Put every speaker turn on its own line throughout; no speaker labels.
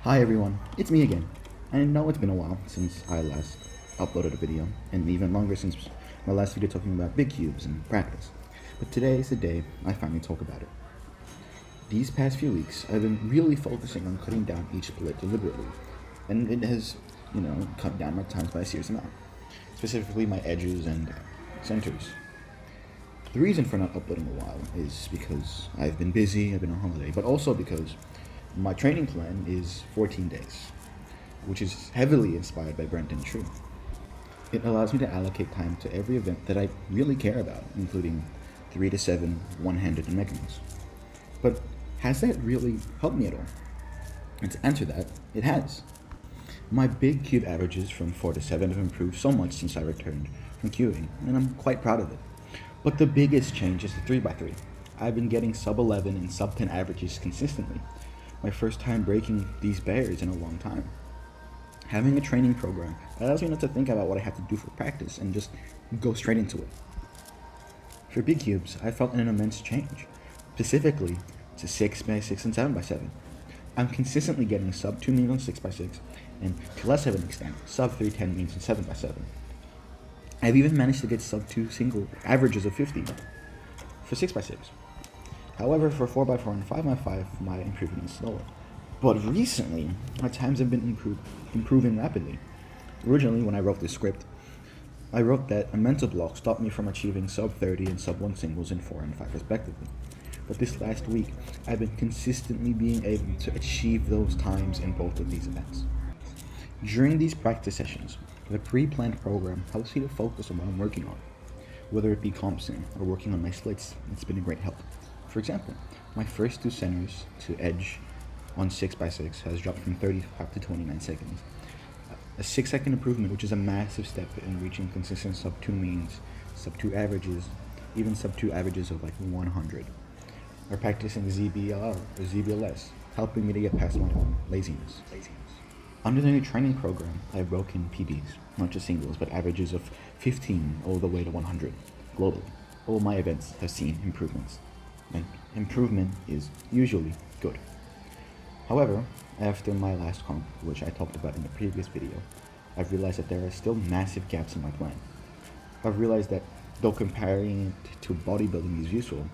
Hi everyone, it's me again. I know it's been a while since I last uploaded a video, and even longer since my last video talking about big cubes and practice. But today is the day I finally talk about it. These past few weeks, I've been really focusing on cutting down each split deliberately, and it has, cut down my times by a serious amount, specifically my edges and centers. The reason for not uploading a while is because I've been busy, I've been on holiday, but also because my training plan is 14 days, which is heavily inspired by Brendan True. It allows me to allocate time to every event that I really care about, including 3 to 7 one-handed and mechanisms. But has that really helped me at all? And to answer that, it has. My big cube averages from 4 to 7 have improved so much since I returned from cubing, and I'm quite proud of it. But the biggest change is the 3x3. I've been getting sub 11 and sub 10 averages consistently. My first time breaking these barriers in a long time. Having a training program allows me not to think about what I have to do for practice and just go straight into it. For big cubes, I felt an immense change, specifically to 6x6 and 7x7. I'm consistently getting sub 2 means on 6x6, and to less of an extent, sub 310 means on 7x7. I've even managed to get sub 2 single averages of 50 for 6x6. However, for 4x4 and 5x5, my improvement is slower. But recently, my times have been improving rapidly. Originally, when I wrote this script, I wrote that a mental block stopped me from achieving sub 30 and sub 1 singles in 4 and 5 respectively. But this last week, I've been consistently being able to achieve those times in both of these events. During these practice sessions, the pre-planned program helps me to focus on what I'm working on. Whether it be comping or working on my splits, it's been a great help. For example, my first 2 centers to edge on 6x6 has dropped from 35 to 29 seconds. A 6-second improvement, which is a massive step in reaching consistent sub 2 means, sub 2 averages, even sub 2 averages of like 100. Or practicing ZBLR or ZBLS, helping me to get past my own laziness. Under the new training program, I've broken PBs, not just singles, but averages of 15 all the way to 100 globally. All my events have seen improvements, and improvement is usually good. However, after my last comp, which I talked about in the previous video, I've realized that there are still massive gaps in my plan. I've realized that though comparing it to bodybuilding is useful,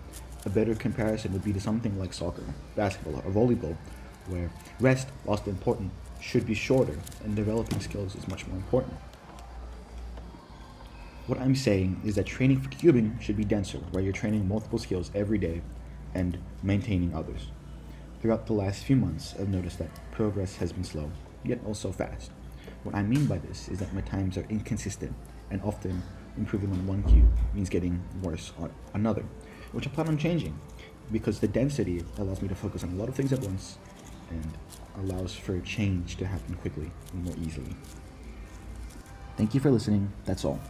a better comparison would be to something like soccer, basketball, or volleyball, where rest, whilst important, should be shorter and developing skills is much more important. What I'm saying is that training for cubing should be denser, where you're training multiple skills every day and maintaining others. Throughout the last few months, I've noticed that progress has been slow, yet also fast. What I mean by this is that my times are inconsistent, and often improving on one cube means getting worse on another, which I plan on changing, because the density allows me to focus on a lot of things at once and allows for change to happen quickly and more easily. Thank you for listening, that's all.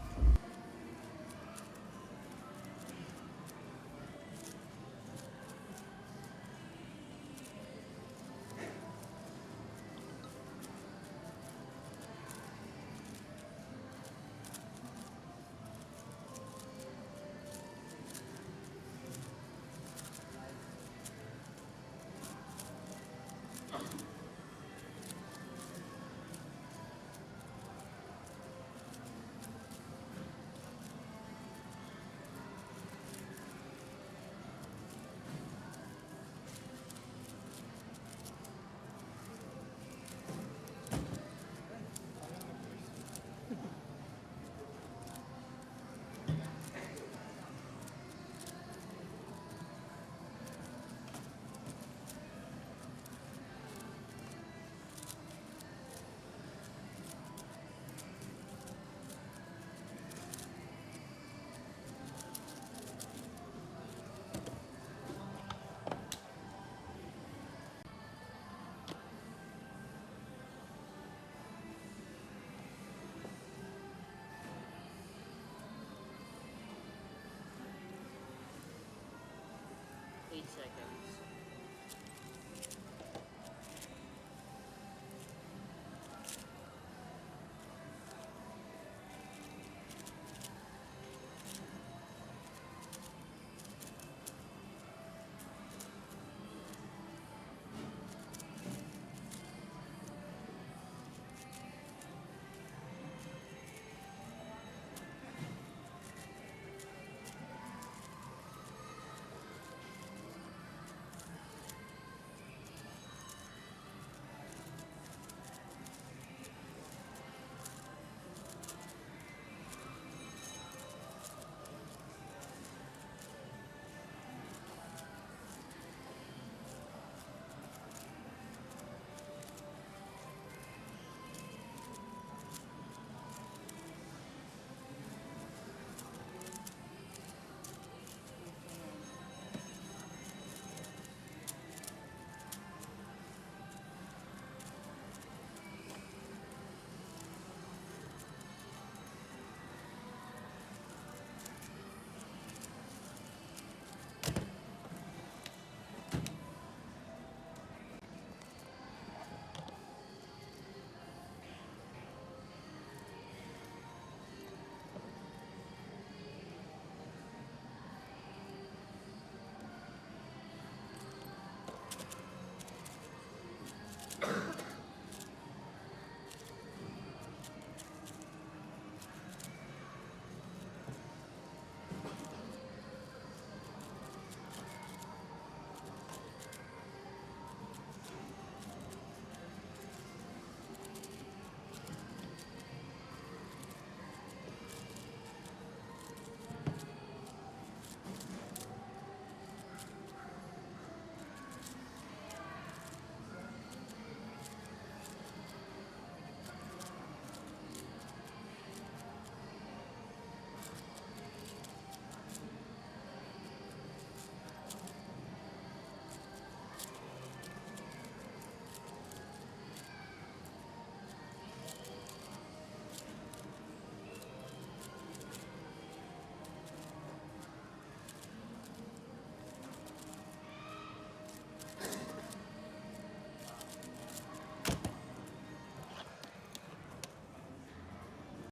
Eight seconds.